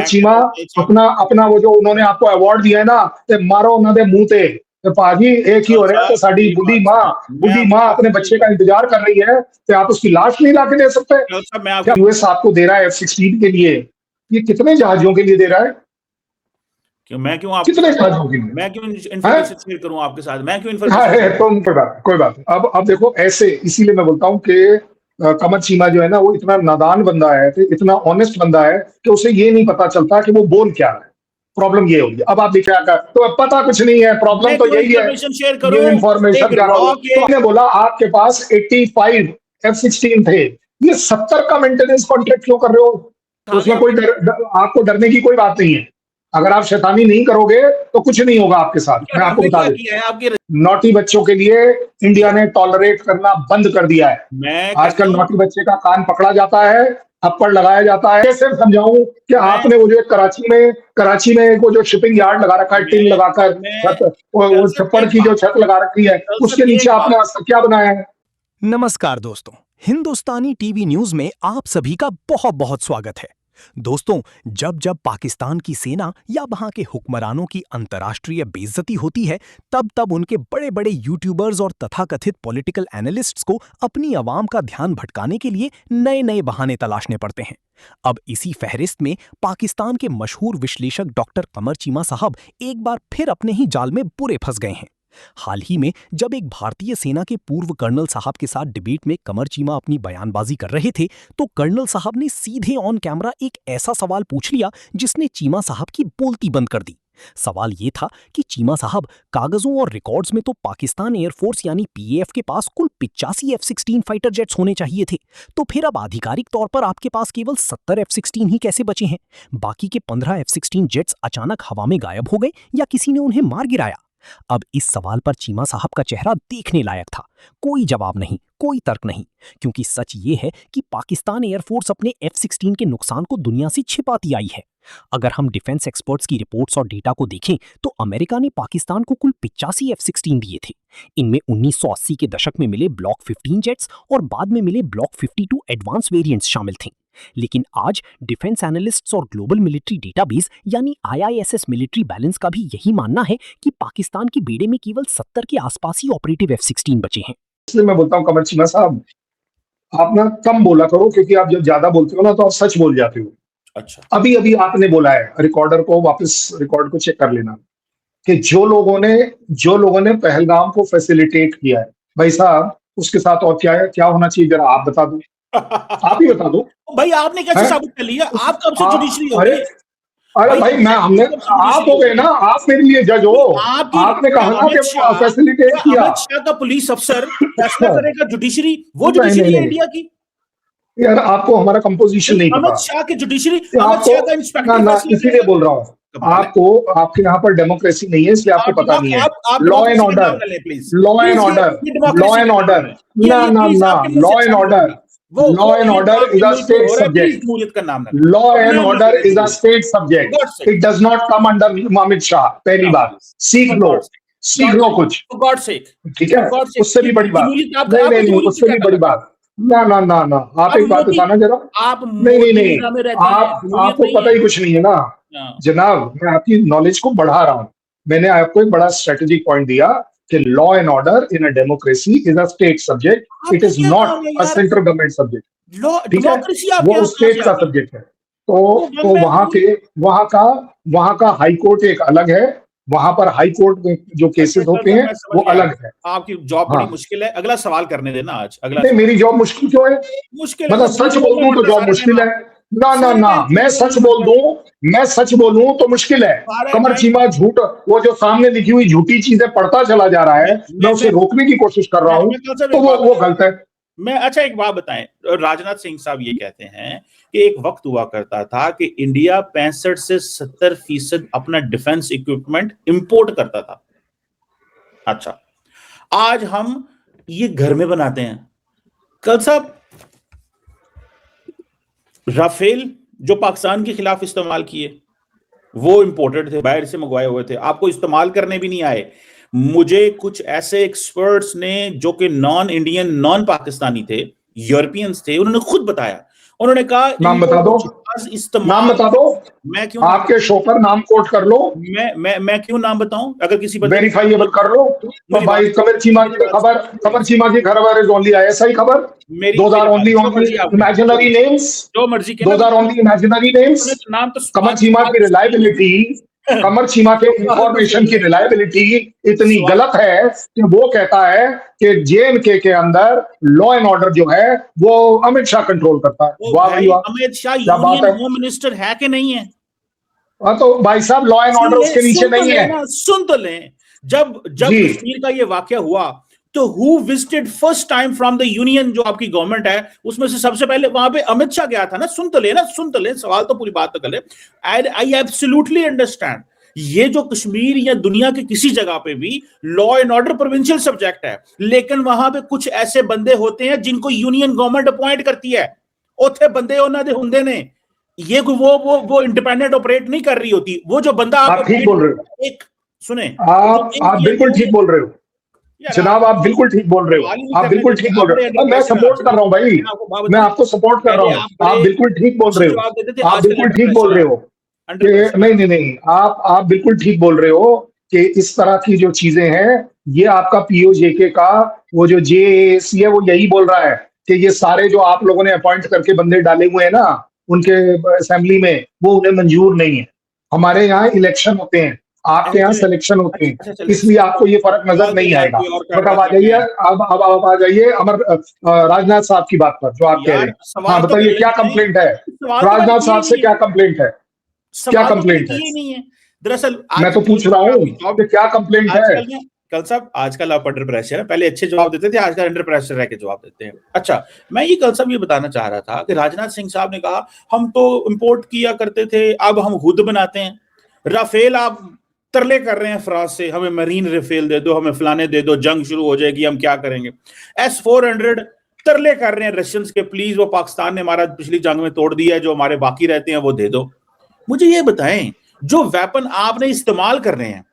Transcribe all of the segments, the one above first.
चीमा अपना अपना वो जो उन्होंने आपको अवार्ड दिया है ना, ते मारो उन्होंने मुंह ते ते पाजी एक ही हो रहा है। तो साड़ी बुढ़ी माँ अपने बच्चे का इंतजार कर रही है, तो आप उसकी लाश नहीं लाके दे सकते? क्या यूएस आपको दे रहा है F-16 के लिए? ये कितने जहाजों के लिए दे रहा है? कितने जहाजों के लिए? मैं क्यों इंफॉर्मेशन शेयर करूं आपके साथ? मैं क्यों तुम कोई बात अब देखो ऐसे, इसीलिए मैं बोलता हूँ कि कमर चीमा जो है ना, वो इतना नादान बंदा है, तो इतना ऑनेस्ट बंदा है कि उसे ये नहीं पता चलता कि वो बोल क्या रहा है। प्रॉब्लम ये होगी। अब आप देखिए तो अब पता कुछ नहीं है, प्रॉब्लम तो यही है। ये इन्फॉर्मेशन क्या हो, तो हमने बोला आपके पास 85 F-16 थे, ये 70 का मेंटेनेंस कॉन्ट्रैक्ट क्यों कर रहे हो? तो उसमें कोई आपको डरने की कोई बात नहीं है। अगर आप शैतानी नहीं करोगे तो कुछ नहीं होगा आपके साथ, मैं आपको बता दूं। नॉटी बच्चों के लिए इंडिया ने टॉलरेट करना बंद कर दिया है। आजकल नॉटी बच्चे का कान पकड़ा जाता है, थप्पड़ लगाया जाता है। कैसे समझाऊं कि आपने वो जो कराची में वो जो शिपिंग यार्ड लगा रखा है, टिन लगाकर, वो छप्पड़ की जो छत लगा रखी है, उसके नीचे आपने आज तक क्या बनाया है? नमस्कार दोस्तों, हिंदुस्तानी टीवी न्यूज में आप सभी का बहुत बहुत स्वागत है। दोस्तों, जब जब पाकिस्तान की सेना या वहां के हुक्मरानों की अंतर्राष्ट्रीय बेइज्जती होती है, तब तब उनके बड़े बड़े यूट्यूबर्स और तथाकथित पॉलिटिकल एनालिस्ट्स को अपनी आवाम का ध्यान भटकाने के लिए नए नए बहाने तलाशने पड़ते हैं। अब इसी फहरिस्त में पाकिस्तान के मशहूर विश्लेषक डॉक्टर कमर चीमा साहब एक बार फिर अपने ही जाल में बुरे फंस गए हैं। हाल ही में जब एक भारतीय सेना के पूर्व कर्नल साहब के साथ डिबेट में कमर चीमा अपनी बयानबाजी कर रहे थे, तो कर्नल साहब ने सीधे ऑन कैमरा एक ऐसा सवाल पूछ लिया जिसने चीमा साहब की बोलती बंद कर दी। सवाल ये था कि चीमा साहब, कागजों और रिकॉर्ड्स में तो पाकिस्तान एयरफोर्स यानी पीएएफ के पास कुल 85 F-16 फाइटर जेट्स होने चाहिए थे, तो फिर अब आधिकारिक तौर पर आपके पास केवल 70 F-16 ही कैसे बचे हैं? बाकी के 15 F-16 जेट्स अचानक हवा में गायब हो गए या किसी ने उन्हें मार गिराया? अब इस सवाल पर चीमा साहब का चेहरा देखने लायक था। कोई जवाब नहीं, कोई तर्क नहीं, क्योंकि सच ये है कि पाकिस्तान एयरफोर्स अपने F-16 के नुकसान को दुनिया से छिपाती आई है। अगर हम डिफेंस एक्सपर्ट्स की रिपोर्ट्स और डेटा को देखें, तो अमेरिका ने पाकिस्तान को कुल 85 F-16 दिए थे। इनमें 1980 के दशक में मिले ब्लॉक 15 जेट्स और बाद में मिले ब्लॉक 52 एडवांस वेरिएंट्स शामिल थे। लेकिन आज डिफेंस एनालिस्ट्स और ग्लोबल मिलिट्री डेटाबेस यानी IISS मिलिट्री बैलेंस का भी यही मानना है कि पाकिस्तान की बेड़े में केवल 70 के आसपास ही ऑपरेटिव F-16 बचे हैं। इसलिए मैं बोलता हूँ कमर चीमा साहब, आप ना कम बोला करो, क्योंकि आप जब ज्यादा बोलते हो ना तो आप सच बोल जाते हो। अच्छा, अभी अभी आपने बोला है, रिकॉर्डर को वापस रिकॉर्ड को चेक कर लेना, कि जो लोगों ने पहलगाम को फैसिलिटेट किया है, भाई साहब उसके साथ और क्या है, क्या होना चाहिए, जरा आप बता दो। आप ही बता दो भाई, आपने कैसे साबित कर लिया? आप कब से जुडिशरी हो गए? अरे भाई आप हो गए ना, आप मेरे लिए जज हो। आपने कहा ना कि फैसिलिटेट किया। अमित शाह का पुलिस अफसर फैसला करेगा, जुडिशरी वो जुडिशरी है इंडिया की। यार आपको हमारा कंपोजिशन नहीं पता। अमित शाह की जुडिशरी, अमित शाह का इंस्पेक्टर, इसीलिए बोल रहा हूँ आपको, आपके यहाँ पर डेमोक्रेसी नहीं है, इसलिए आपको पता नहीं है। Law and order, law and order, law and order, ना law and order, law and order is a state subject. Law and order is a state subject, it does not come under Amit Shah. पहली बात सीख लो कुछ, ठीक है? उससे भी बड़ी बात नहीं, उससे भी बड़ी बात ना, आप एक बात बताना जरा। आप नहीं, आपको पता ही कुछ नहीं है ना जनाब। मैं आपकी नॉलेज को बढ़ा रहा हूं। मैंने आपको एक बड़ा स्ट्रेटेजिक पॉइंट दिया कि law and order in a democracy is a state subject, it is not a central government subject, ठीक है? वो स्टेट का सब्जेक्ट है। तो वहां का हाई कोर्ट एक अलग है, वहां पर हाई कोर्ट में जो केसेस होते हैं वो अलग है। आपकी जॉब बड़ी मुश्किल है। अगला सवाल करने देना आज। नहीं, मेरी जॉब मुश्किल क्यों है? मतलब सच बोल दूं तो जॉब मुश्किल है? ना, मैं सच बोलूं तो मुश्किल है। कमर चीमा झूठ, वो जो सामने लिखी हुई झूठी चीजें पढ़ता चला जा रहा है, मैं उसे रोकने की कोशिश कर रहा हूं, तो वो गलत है। अच्छा, एक बात बताएं, राजनाथ सिंह साहब ये कहते हैं कि एक वक्त हुआ करता था कि इंडिया 65 से 70% अपना डिफेंस इक्विपमेंट इंपोर्ट करता था। अच्छा, आज हम ये घर में बनाते हैं। कल साहब, राफेल जो पाकिस्तान के खिलाफ इस्तेमाल किए वो इंपोर्टेड थे, बाहर से मंगवाए हुए थे, आपको इस्तेमाल करने भी नहीं आए। मुझे कुछ ऐसे एक्सपर्ट्स ने जो कि नॉन इंडियन, नॉन पाकिस्तानी थे, यूरोपियंस थे, उन्होंने खुद बताया, उन्होंने कहा नाम बता दो, नाम बता दो, मैं क्यों आपके शो पर नाम कोट कर लो, मैं क्यों नाम बताऊं? अगर किसी बंदे वेरीफाइएबल कर लो। तो भाई कमर चीमा की खबर इज ओनली ISI खबर, those are only imaginary names, जो मर्जी के those are only imaginary names. नाम तो कमर चीमा की रिलायबिलिटी, कमर चीमा के इंफॉर्मेशन की रिलायबिलिटी इतनी गलत है कि वो कहता है कि JNK के अंदर लॉ एंड ऑर्डर जो है वो अमित शाह कंट्रोल करता है। वाह भाई वाह, अमित शाह क्या बात है। यूनियन होम मिनिस्टर है कि नहीं है? तो भाई साहब लॉ एंड ऑर्डर उसके नीचे नहीं है। सुन तो लें, जब कश्मीर का ये वाकया हुआ तो who visited first time from the union, जो आपकी गवर्नमेंट है उसमें से सबसे पहले वहां पे अमित शाह गया था ना। सुन तो ले, सवाल तो पूरी बात तो कर ले। आई एब्सोल्युटली अंडरस्टैंड, ये जो कश्मीर या दुनिया के किसी जगह पे भी law and order provincial subject है, लेकिन वहां पे कुछ ऐसे बंदे होते हैं जिनको यूनियन गवर्नमेंट अपॉइंट करती है। उथे बंदे उन्होंने हुंदे ने, ये वो इंडिपेंडेंट ऑपरेट नहीं कर रही होती। वो जो बंदा आप ठीक बोल रहे हो, एक सुने, आप बिल्कुल ठीक बोल रहे हो जनाब, आप बिल्कुल ठीक बोल रहे हो, आप बिल्कुल ठीक बोल रहे हो। मैं सपोर्ट कर रहा हूं भाई, मैं आपको सपोर्ट कर रहा हूं। आप बिल्कुल ठीक बोल रहे हो, आप बिल्कुल ठीक बोल रहे हो। नहीं, आप बिल्कुल ठीक बोल रहे हो कि इस तरह की जो चीजें हैं, ये आपका POJK का वो जो JAC है वो यही बोल रहा है कि ये सारे जो आप लोगों ने अपॉइंट करके बंदे डाले हुए हैं ना उनके असेंबली में, वो उन्हें मंजूर नहीं है। हमारे यहाँ इलेक्शन होते हैं, आपके यहाँ सिलेक्शन होते हैं, इसलिए आपको ये फर्क नजर नहीं आएगा। बट अब आ जाइए, अब आ जाइए राजनाथ साहब की बात पर, जो आप कह रहे हैं। हाँ बताइए, क्या कंप्लेंट है राजनाथ साहब से? क्या कंप्लेंट है? क्या कंप्लेंट है? नहीं है दरअसल, मैं तो पूछ रहा हूँ कि क्या कंप्लेंट है। कल साहब, आजकल आप अंडर प्रेशर है, पहले अच्छे जवाब देते थे, आजकल अंडर प्रेशर रह के जवाब देते हैं। अच्छा, मैं ये कल साहब ये बताना चाह रहा था कि राजनाथ सिंह साहब ने कहा हम तो इंपोर्ट किया करते थे, अब हम खुद बनाते हैं। राफेल आप तरले कर रहे हैं फ्रांस से, हमें मरीन राफेल दे दो, हमें फलाने दे दो, जंग शुरू हो जाएगी, हम क्या करेंगे। S-400 तरले कर रहे हैं रशियंस के, प्लीज वो पाकिस्तान ने हमारा पिछली जंग में तोड़ दिया है, जो हमारे बाकी रहते हैं वो दे दो। मुझे ये बताएं, जो वेपन आपने इस्तेमाल कर रहे हैं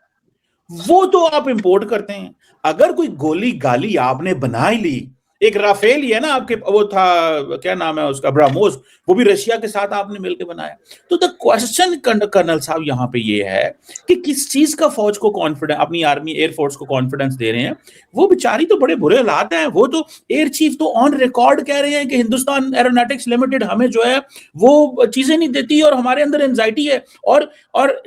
वो तो आप इंपोर्ट करते हैं। अगर कोई गोली गाली आपने बना ही ली, एक राफेल ही है ना आपके, वो था क्या नाम है उसका, ब्रह्मोस, वो भी रशिया के साथ आपने मिलकर बनाया। तो द क्वेश्चन कर्नल साहब यहाँ पे ये है कि किस चीज का फौज को कॉन्फिडेंस, अपनी आर्मी एयरफोर्स को कॉन्फिडेंस दे रहे हैं। वो बेचारी तो बड़े बुरे हालात हैं। वो तो एयर चीफ तो ऑन रिकॉर्ड कह रहे हैं कि हिंदुस्तान एरोनॉटिक्स लिमिटेड हमें जो है वो चीजें नहीं देती और हमारे अंदर एंजाइटी है। और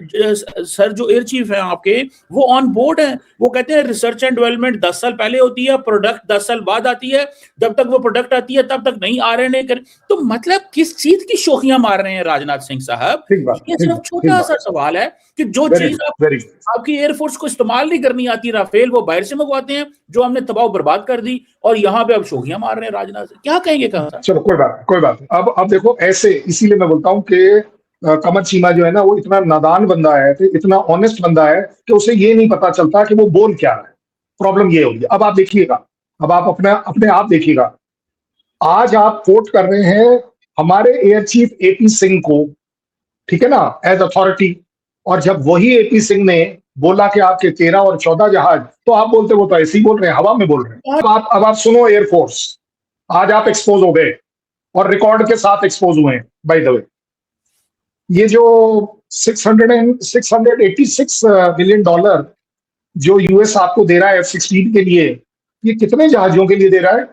सर जो एयर चीफ है आपके, वो ऑन बोर्ड है। वो कहते हैं रिसर्च एंड डेवलपमेंट 10 साल पहले होती है, प्रोडक्ट 10 साल बाद आती है, जब तक वो प्रोडक्ट आती है तब तक नहीं आ रहे, नहीं कर। तो मतलब किस चीज की शोखियां मार रहे हैं राजनाथ सिंह साहब? ये सिर्फ छोटा सा सवाल है कि जो चीज आपकी एयरफोर्स को इस्तेमाल नहीं करनी आती, राफेल, वो बाहर से मंगवाते हैं, जो हमने तबाह बर्बाद कर दी, और यहाँ पे अब शोखियां मार रहे हैं राजनाथ सिंह। क्या कहेंगे? कहा चलो कोई बात। अब देखो, ऐसे इसीलिए मैं बोलता हूँ कि कमर चीमा जो है ना, वो इतना नादान बंदा है, इतना ऑनेस्ट बंदा है कि उसे ये नहीं पता चलता कि वो बोल क्या रहा है। प्रॉब्लम ये होगी। अब आप देखिएगा, अब आप अपने आप देखिएगा, आज आप कोट कर रहे हैं हमारे एयर चीफ AP सिंह को, ठीक है ना, एज अथॉरिटी, और जब वही AP सिंह ने बोला कि आपके 13 और 14 जहाज, तो आप बोलते वो तो ऐसे ही बोल रहे हैं, हवा में बोल रहे हैं। अब आप सुनो एयरफोर्स, आज आप एक्सपोज हो गए और रिकॉर्ड के साथ एक्सपोज हुए हैं। बाय द वे, ये जो $686 बिलियन जो US आपको दे रहा है F-16 के लिए, ये कितने जहाजों के लिए दे रहा है?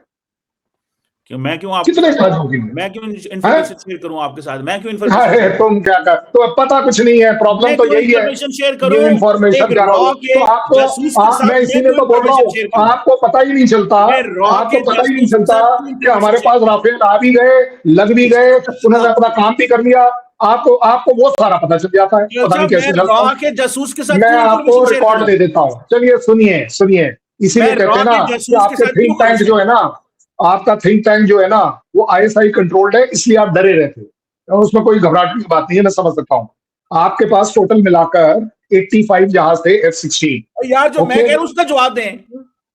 मैं क्यों कितने जहाजों के लिए? मैं क्यों इन्फॉर्मेशन शेयर करूं आपके साथ? मैं क्यों इन्फॉर्मेशन? अरे तुम क्या कर, तो पता कुछ नहीं है। प्रॉब्लम तो यही है, शेयर करूं, ये इन्फॉर्मेशन क्या हो, तो आपको मैं इसीलिए तो बोल रहा हूँ, आपको पता ही नहीं चलता, आपको पता ही नहीं चलता कि हमारे पास राफेल आ भी गए, लग भी गए, उन्होंने अपना काम भी कर लिया। आपको वो सारा पता चल जाता है, पता नहीं कैसे चलता। जासूस के साथ मैं आपको रिकॉर्ड दे देता हूँ, चलिए सुनिए। इसीलिए कहते हैं ना कि आपके थिंक टैंक जो है ना, आपका थिंक टैंक जो है ना, वो ISI कंट्रोल्ड है, इसलिए आप डरे रहते हो। उसमें कोई घबराहट की बात नहीं है, मैं समझ सकता हूँ। आपके पास टोटल मिलाकर 85 जहाज थे F-16। यार जो मैं कह रहा हूं उसका जवाब दें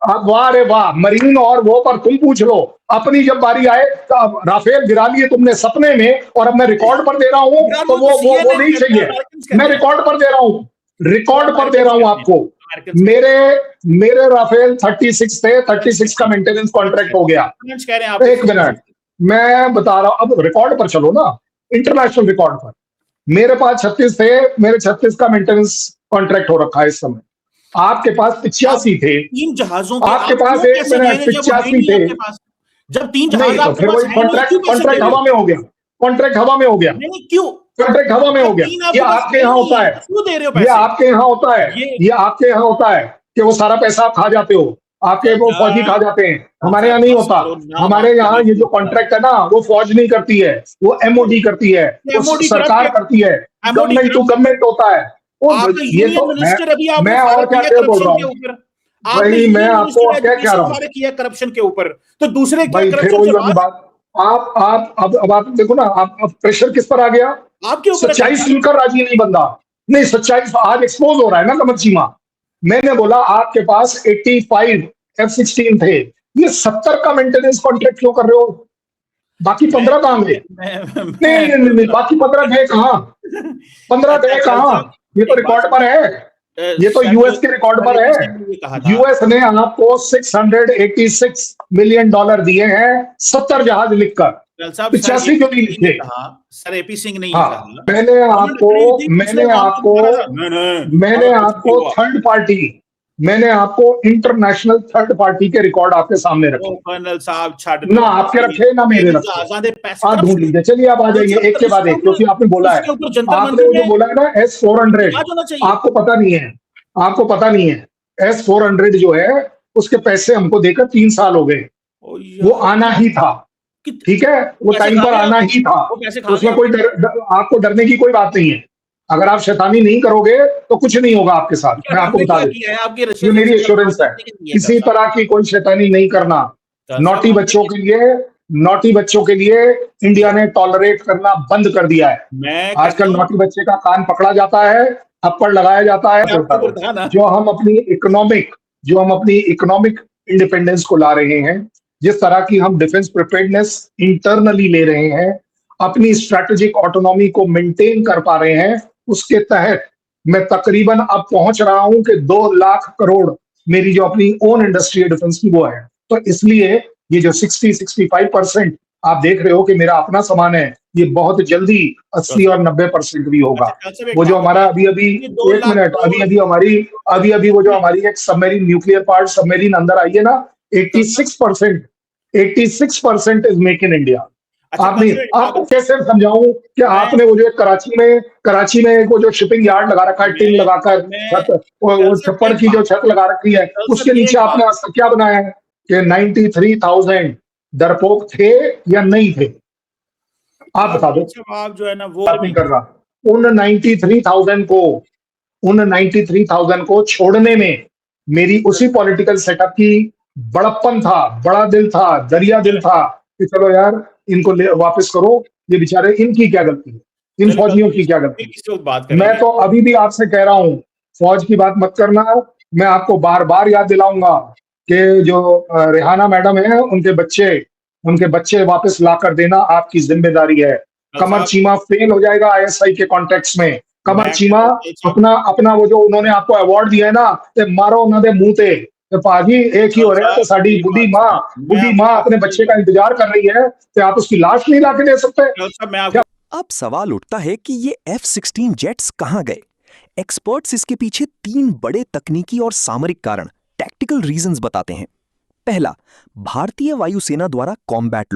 आप। वाह रे वाह, मरीन और वो पर तुम पूछ लो। अपनी जब बारी आए तो राफेल गिरा लिए तुमने सपने में, और अब मैं रिकॉर्ड पर दे रहा हूँ, तो वो नहीं चाहिए। मैं रिकॉर्ड पर दे रहा हूँ, आपको। मेरे राफेल 36 थे, 36 का मेंटेनेंस कॉन्ट्रैक्ट हो गया। एक मिनट, मैं बता रहा हूं, अब रिकॉर्ड पर चलो ना, इंटरनेशनल रिकॉर्ड पर। मेरे पास 36 थे, मेरे 36 का मेंटेनेंस कॉन्ट्रैक्ट हो रखा है इस समय। आपके पास 85 थे। 3 जहाजों के आपके आप पास क्यों 1 पैसे दे मिनट, रहे हैं जब वो है 85 नहीं थे। आपके पास? जब 3 नहीं जहाज तो आपके फिर पास वही है नहीं, कॉन्ट्रैक्ट, क्यों पैसे दे कॉन्ट्रैक्ट रहे हवा हो? में हो गया, कॉन्ट्रैक्ट हवा में हो गया, नहीं, क्यों? कॉन्ट्रैक्ट हवा में हो जब गया। 3 ये आपके पास आपके है यहाँ नहीं होता है है, तो क्यों दे रहे हो ये पैसे? आपके यहाँ होता है, ये ये आपके यहाँ होता है कि वो सारा पैसा आप खा जाते हो, आपके वो फौजी खा जाते हैं। हमारे यहाँ नहीं बस होता। करो, ना हमारे बात यहाँ करने ये के जो ऊपर। कॉन्ट्रैक्ट है ना, वो फौज नहीं करती है, वो एमओडी करती है, वो एमओडी सरकार करप्ट करती है, है, एमओडी गवर्नमेंट टू करप्ट है। गवर्नमेंट होता है। वो आपका ये यूनियन तो मिनिस्टर अभी आपने मैं और फायर क्या किया क्या बोल रहा करप्शन के हूँ ऊपर। आपने भाई, मैं यूनियन आपको मिनिस्टर क्या कह एजुकेशन रहा हूँ फायर किया करप्शन के ऊपर, तो दूसरे क्या भाई, फिर करप्शन वही से वाली बाहर? बात। आप अब आप देखो ना, आप अब प्रेशर किस पर आ गया? आपके ऊपर है सच्चाई सर। सुनकर राजी नहीं बंदा। नहीं, सच्चाई आज एक्सपोज हो रहा है ना कमर चीमा। मैंने बोला आपके पास 85 F-16 थे, ये 70 का मेंटेनेंस कॉन्ट्रैक्ट क्यों कर रहे हो? बाकी 15 कहां गए? नहीं नहीं नहीं नहीं, बाकी 15 गए कहां? 15 अच्छा, गए कल कहां? साहब ये तो एक बात रिकॉर्ड पर है, ये तो यूएस के रिकॉर्ड पर सर है। ने ये कहा था, यूएस ने आपको $686 मिलियन दिए हैं 70 जहाज लिखकर। कल साहब सर 85 एपी क्यों नहीं सिंह ने लिखे? कहा, सर एपी सिंह ने ये हाँ, कहा, मैंने गवर्नमेंट आपको खरीद थी, पिछले मैंने मामले आपको में कहा था, नहीं मैंने अगर कुछ भी आपको हुआ। थर्ड पार्टी मैंने आपको इंटरनेशनल थर्ड पार्टी के रिकॉर्ड आपके सामने ओ रखे, कर्नल साहब छाड़ ना दो, आपके रखे ना मेरे रखे। आजादे पैसे आप ढूंढ करप्शन। लीजिए, चलिए आप आ जाइए एक के बाद इसके एक, क्योंकि आपने ऊपर बोला है, इसके ऊपर जंतर आपने मंतर वो जो में बोला है ना S-400, इलाज होना चाहिए। आपको पता नहीं है, आपको पता नहीं है। S-400 जो है उसके पैसे हमको देकर 3 साल हो गए, ओ वो यार, आना ही था। ठीक है, वो पैसे टाइम खा पर गए आना आप? ही था, वो पैसे खा गए उसमें आप? कोई आपको डरने की कोई बात नहीं है। अगर आप शैतानी नहीं करोगे तो कुछ नहीं होगा आपके साथ, मैं आपको हमने बता क्या देता किया है? आपके हूं। रशिया ये से मेरी सवाल एश्योरेंस है, करने के लिए किसी तरह की कोई शैतानी नहीं करना। नॉटी बच्चों के लिए नॉटी बच्चों के लिए इंडिया ने टॉलरेट करना बंद कर दिया है। मैं आजकल कहता हूँ नॉटी बच्चे का कान पकड़ा जाता है, थप्पड़ लगाया जाता है। आपके ऊपर था ना। जो हम अपनी इकोनॉमिक इंडिपेंडेंस को ला रहे हैं, जिस तरह की हम डिफेंस प्रिपेयर्डनेस इंटरनली ले रहे हैं, अपनी स्ट्रैटेजिक ऑटोनॉमी को मेंटेन कर पा रहे हैं, उसके तहत मैं तकरीबन अब पहुंच रहा हूं कि 2 लाख करोड़ मेरी जो अपनी ओन इंडस्ट्री है डिफेंस की वो है। तो इसलिए ये जो 60-65% आप देख रहे हो कि मेरा अपना सामान है, ये बहुत जल्दी 80 और 90% भी होगा। अच्छा, कल से एक वो जो बात हमारा बताइए, अभी ये 2 एक लाख मिनट, अभी वो जो हमारी एक सबमरीन न्यूक्लियर पार्ट सबमरीन अंदर आई है ना, 86% इज मेक इन इंडिया। अच्छा, कल आपने से एक बात आपको कैसे समझाऊं कि आपने वो जो एक कराची में वो जो शिपिंग यार्ड लगा रखा है, टिन लगाकर मैं छत, वो कल से छप्पर एक की जो बात छत लगा रखी है, कल उसके से नीचे एक आपने बात आज तक क्या बनाया है कि 93,000 डरपोक थे या नहीं थे? आप बता दो। जवाब जो है ना वो बात नहीं कर रहा। उन 93,000 को उन 93,000 को छोड़ने में मेरी उसी पॉलिटिकल सेटअप की बड़प्पन था, बड़ा दिल था, दरिया दिल था कि चलो यार इनको वापस करो, ये बेचारे, इनकी क्या गलती है, इन चलिए, फौजियों की क्या गलती है? किसी वक्त बात मैं करेंगे। तो अभी भी आपसे कह रहा हूं, फौज की बात मत करना। मैं आपको बार बार याद दिलाऊंगा कि जो रेहाना मैडम है, उनके बच्चे वापस ला कर देना आपकी जिम्मेदारी है। कमर चीमा फेल हो जाएगा आईएसआई के कॉन्टेक्स्ट में। कमर चीमा अपना अपना वो जो उन्होंने आपको अवार्ड दिया है ना, ते मारो ना दे मुंह ते, ते पाजी एक ही हो रहा है। तो साड़ी बुढ़ी माँ अपने बच्चे का इंतजार कर रही है, तो आप उसकी लाश नहीं ला के दे सकते? अब सवाल उठता है कि ये F-16 जेट्स कहां गए। एक्सपर्ट्स इसके पीछे 3 बड़े तकनीकी और सामरिक कारण, टैक्टिकल रीजंस बताते हैं। पहला, भारतीय वायुसेना द्वारा combat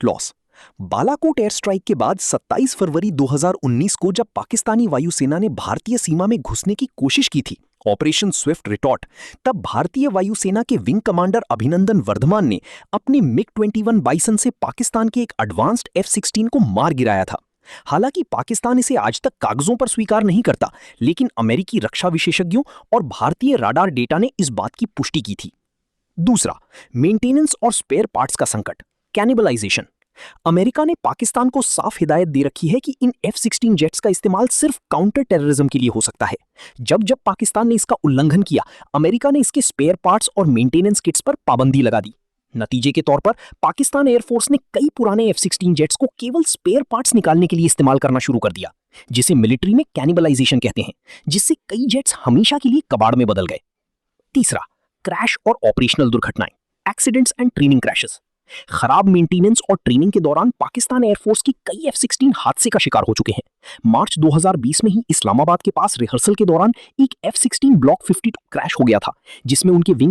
loss. Balakot air strike के बाद 27 फरवरी 2019 को जब पाकिस्तानी वायुसेना ने भारतीय सीमा में घुसने की कोशिश की थी, ऑपरेशन स्विफ्ट रिटॉर्ट, तब भारतीय वायुसेना के विंग कमांडर अभिनंदन वर्धमान ने अपने मिग-21 बाइसन से पाकिस्तान के एक एडवांस्ड F-16 को मार गिराया था। हालांकि पाकिस्तान इसे आज तक कागजों पर स्वीकार नहीं करता, लेकिन अमेरिकी रक्षा विशेषज्ञों और भारतीय राडार डेटा ने इस बात की पुष्टि की थी। दूसरा, मेंटेनेंस और स्पेयर पार्ट्स का संकट, कैनिबलाइजेशन। अमेरिका ने पाकिस्तान को साफ हिदायत दे रखी है कि इन F-16 जेट्स का इस्तेमाल सिर्फ काउंटर टेररिज्म के लिए हो सकता है। जब पाकिस्तान ने इसका उल्लंघन किया, अमेरिका ने इसके स्पेयर पार्ट्स और मेंटेनेंस किट्स पर पाबंदी लगा दी। नतीजे के तौर पर पाकिस्तान एयरफोर्स ने कई पुराने F-16 जेट्स को केवल स्पेयर पार्ट्स निकालने के लिए इस्तेमाल करना शुरू कर दिया, जिसे मिलिट्री में कैनिबलाइजेशन कहते हैं, जिससे कई जेट्स हमेशा के लिए कबाड़ में बदल गए। तीसरा, क्रैश और ऑपरेशनल दुर्घटनाएं, एक्सीडेंट्स एंड ट्रेनिंग क्रैशेस। खराब मेंटेनेंस और ट्रेनिंग के दौरान पाकिस्तान एयरफोर्स की कई F-16 हादसे का शिकार हो चुके हैं। मार्च 2020 में ही इस्लामाबाद के पास रिहर्सल के दौरान एक F-16 ब्लॉक 52 क्रैश हो गया था, जिसमें उनके विंग